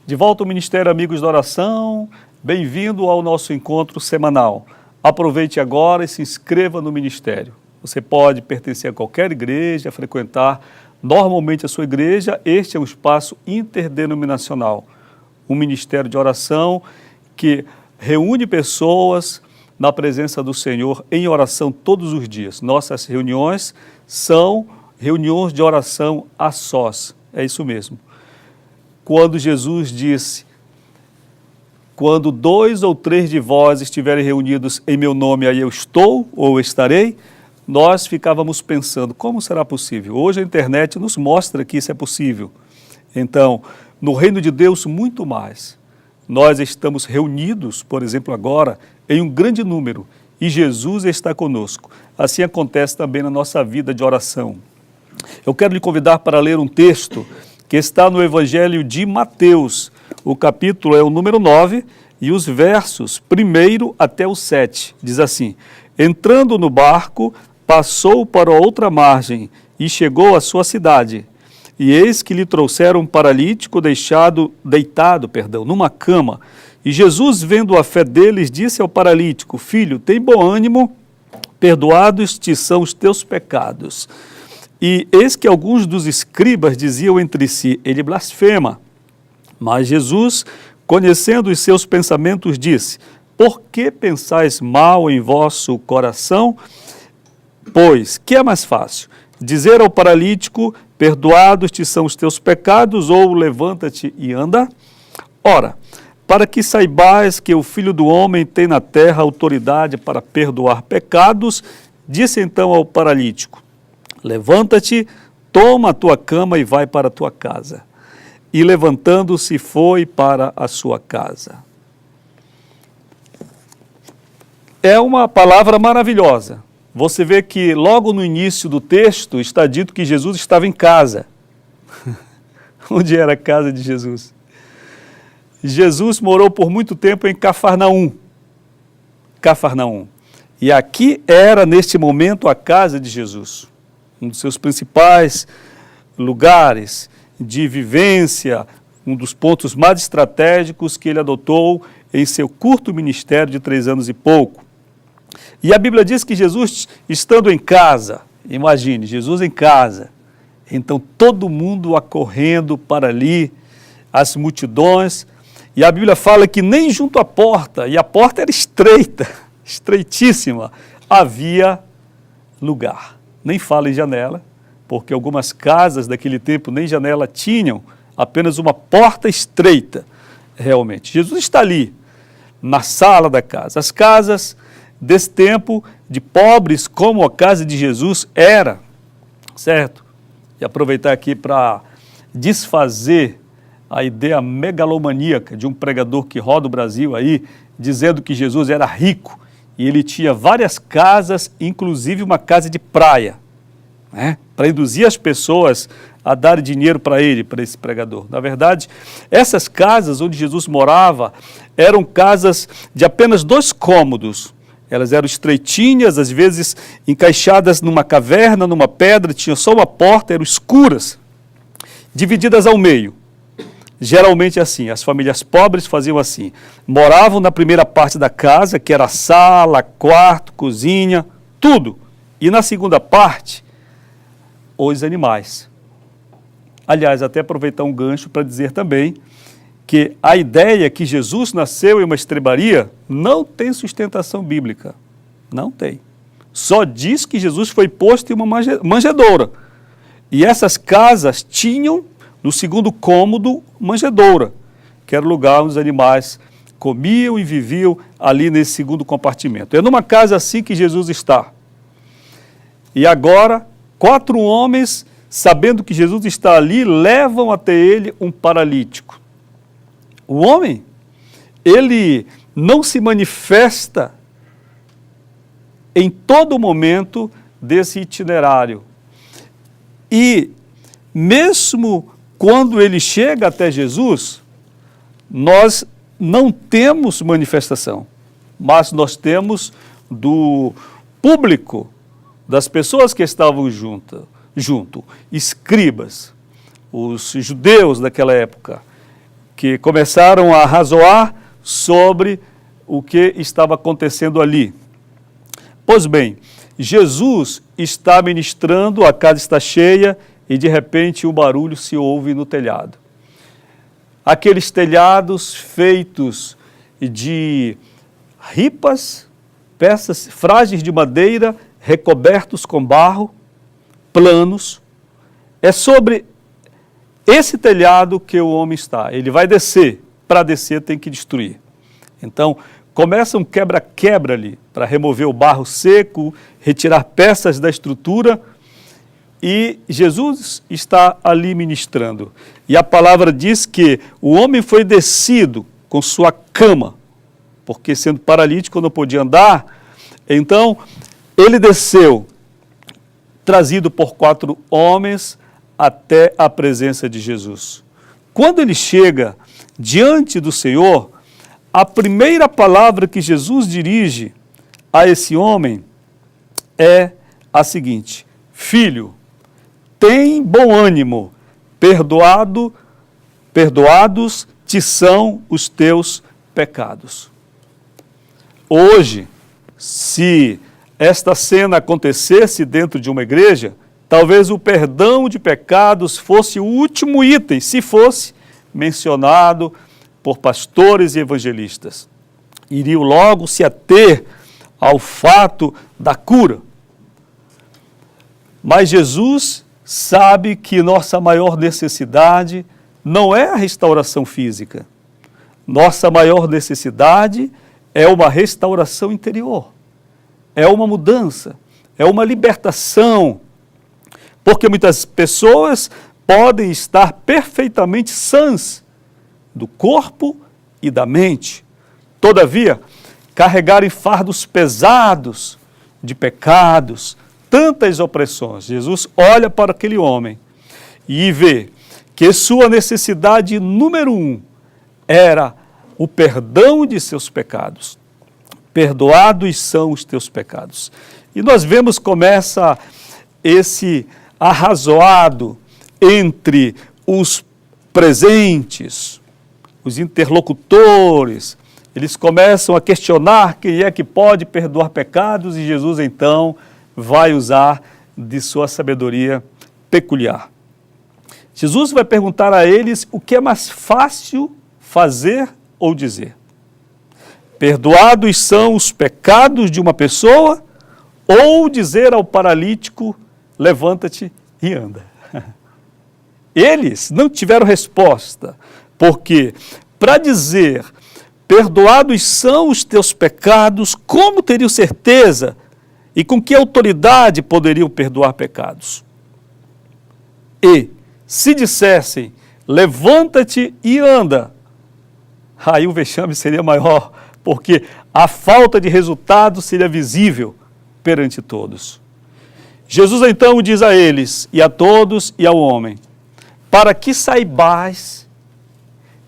De volta ao Ministério Amigos da Oração, bem-vindo ao nosso encontro semanal. Aproveite agora e se inscreva no Ministério. Você pode pertencer a qualquer igreja, frequentar normalmente a sua igreja. Este é um espaço interdenominacional, um ministério de oração que reúne pessoas na presença do Senhor em oração todos os dias. Nossas reuniões são reuniões de oração a sós, é isso mesmo. Quando Jesus disse, quando 2 ou 3 de vós estiverem reunidos em meu nome, aí eu estou ou estarei, nós ficávamos pensando, como será possível? Hoje a internet nos mostra que isso é possível. Então, no reino de Deus, muito mais. Nós estamos reunidos, por exemplo, agora, em um grande número, e Jesus está conosco. Assim acontece também na nossa vida de oração. Eu quero lhe convidar para ler um texto que está no Evangelho de Mateus. O capítulo é o número 9 e os versos 1 até o 7. Diz assim: entrando no barco, passou para outra margem e chegou à sua cidade. E eis que lhe trouxeram um paralítico deitado numa cama. E Jesus, vendo a fé deles, disse ao paralítico: filho, tem bom ânimo, perdoados te são os teus pecados. E eis que alguns dos escribas diziam entre si: ele blasfema. Mas Jesus, conhecendo os seus pensamentos, disse: por que pensais mal em vosso coração? Pois, que é mais fácil? Dizer ao paralítico: perdoados te são os teus pecados, ou levanta-te e anda? Ora, para que saibais que o Filho do Homem tem na terra autoridade para perdoar pecados, disse então ao paralítico: levanta-te, toma a tua cama e vai para a tua casa. E levantando-se foi para a sua casa. É uma palavra maravilhosa. Você vê que logo no início do texto está dito que Jesus estava em casa. Onde era a casa de Jesus? Jesus morou por muito tempo em Cafarnaum. E aqui era, neste momento, a casa de Jesus. Um dos seus principais lugares de vivência, um dos pontos mais estratégicos que ele adotou em seu curto ministério de 3 anos e pouco. E a Bíblia diz que Jesus, estando em casa, imagine, Jesus em casa, então todo mundo acorrendo para ali, as multidões, e a Bíblia fala que nem junto à porta, e a porta era estreita, estreitíssima, havia lugar. Nem fala em janela, porque algumas casas daquele tempo nem janela tinham, apenas uma porta estreita, realmente. Jesus está ali, na sala da casa. As casas desse tempo, de pobres, como a casa de Jesus era, certo? E aproveitar aqui para desfazer a ideia megalomaníaca de um pregador que roda o Brasil aí, dizendo que Jesus era rico, e ele tinha várias casas, inclusive uma casa de praia, né? Para induzir as pessoas a dar dinheiro para ele, para esse pregador. Na verdade, essas casas onde Jesus morava eram casas de apenas 2 cômodos. Elas eram estreitinhas, às vezes encaixadas numa caverna, numa pedra, tinha só uma porta, eram escuras, divididas ao meio. Geralmente assim, as famílias pobres faziam assim, moravam na primeira parte da casa, que era sala, quarto, cozinha, tudo. E na segunda parte, os animais. Aliás, até aproveitar um gancho para dizer também que a ideia que Jesus nasceu em uma estrebaria não tem sustentação bíblica. Não tem. Só diz que Jesus foi posto em uma manjedoura. E essas casas tinham, no segundo cômodo, manjedoura, que era o lugar onde os animais comiam e viviam ali nesse segundo compartimento. É numa casa assim que Jesus está. E agora, 4 homens, sabendo que Jesus está ali, levam até ele um paralítico. O homem, ele não se manifesta em todo momento desse itinerário. E mesmo quando ele chega até Jesus, nós não temos manifestação, mas nós temos do público, das pessoas que estavam junto, escribas, os judeus daquela época, que começaram a razoar sobre o que estava acontecendo ali. Pois bem, Jesus está ministrando, a casa está cheia e de repente um barulho se ouve no telhado. Aqueles telhados feitos de ripas, peças frágeis de madeira, recobertos com barro, planos. É sobre esse telhado que o homem está. Ele vai descer, para descer tem que destruir. Então, começa um quebra-quebra ali, para remover o barro seco, retirar peças da estrutura, e Jesus está ali ministrando. E a palavra diz que o homem foi descido com sua cama, porque sendo paralítico não podia andar, então ele desceu, trazido por 4 homens até a presença de Jesus. Quando ele chega diante do Senhor, a primeira palavra que Jesus dirige a esse homem é a seguinte: filho, tem bom ânimo, perdoados te são os teus pecados. Hoje, se esta cena acontecesse dentro de uma igreja, talvez o perdão de pecados fosse o último item, se fosse mencionado por pastores e evangelistas. Iriam logo se ater ao fato da cura. Mas Jesus sabe que nossa maior necessidade não é a restauração física. Nossa maior necessidade é uma restauração interior. É uma mudança, é uma libertação. Porque muitas pessoas podem estar perfeitamente sãs do corpo e da mente. Todavia, carregarem fardos pesados de pecados, tantas opressões. Jesus olha para aquele homem e vê que sua necessidade número 1 era o perdão de seus pecados. Perdoados são os teus pecados. E nós vemos começa esse arrazoado entre os presentes, os interlocutores. Eles começam a questionar quem é que pode perdoar pecados e Jesus então vai usar de sua sabedoria peculiar. Jesus vai perguntar a eles o que é mais fácil fazer ou dizer. Perdoados são os pecados de uma pessoa ou dizer ao paralítico, levanta-te e anda. Eles não tiveram resposta, porque para dizer, perdoados são os teus pecados, como teriam certeza e com que autoridade poderiam perdoar pecados? E se dissessem, levanta-te e anda, aí o vexame seria maior, porque a falta de resultado seria visível perante todos. Jesus então diz a eles, e a todos e ao homem, para que saibais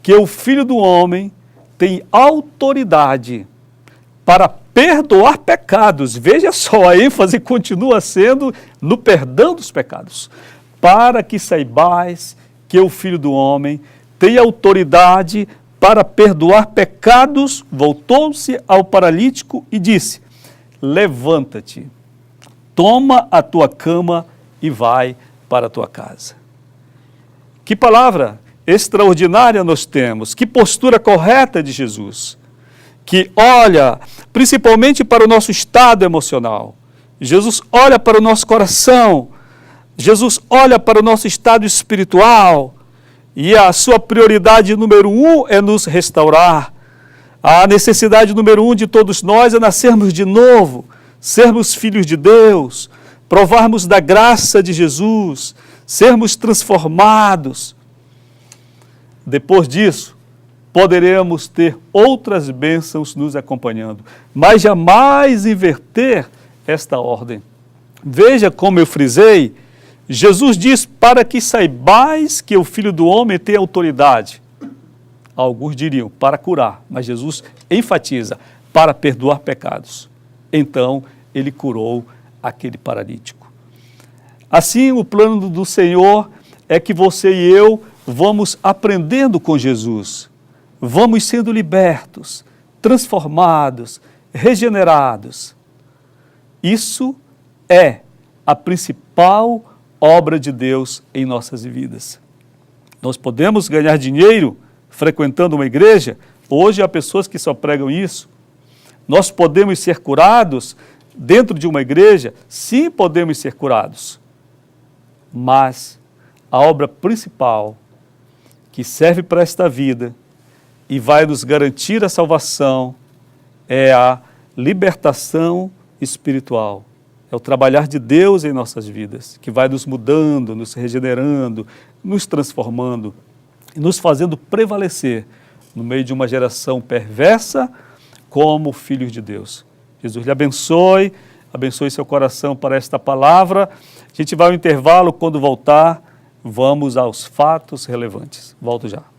que o Filho do Homem tem autoridade para perdoar pecados. Veja só, a ênfase continua sendo no perdão dos pecados. Para que saibais que o Filho do Homem tem autoridade para perdoar pecados, voltou-se ao paralítico e disse, levanta-te, toma a tua cama e vai para a tua casa. Que palavra extraordinária nós temos, que postura correta de Jesus, que olha principalmente para o nosso estado emocional. Jesus olha para o nosso coração, Jesus olha para o nosso estado espiritual, e a sua prioridade número 1 é nos restaurar. A necessidade número 1 de todos nós é nascermos de novo, sermos filhos de Deus, provarmos da graça de Jesus, sermos transformados. Depois disso, poderemos ter outras bênçãos nos acompanhando, mas jamais inverter esta ordem. Veja como eu frisei, Jesus diz, para que saibais que o Filho do Homem tem autoridade. Alguns diriam, para curar, mas Jesus enfatiza, para perdoar pecados. Então, ele curou aquele paralítico. Assim, o plano do Senhor é que você e eu vamos aprendendo com Jesus, vamos sendo libertos, transformados, regenerados. Isso é a principal obra de Deus em nossas vidas. Nós podemos ganhar dinheiro frequentando uma igreja. Hoje há pessoas que só pregam isso. Nós podemos ser curados dentro de uma igreja? Sim, podemos ser curados. Mas a obra principal que serve para esta vida e vai nos garantir a salvação é a libertação espiritual. É o trabalhar de Deus em nossas vidas, que vai nos mudando, nos regenerando, nos transformando e nos fazendo prevalecer no meio de uma geração perversa como filhos de Deus. Jesus lhe abençoe, abençoe seu coração para esta palavra. A gente vai ao intervalo, quando voltar, vamos aos fatos relevantes. Volto já.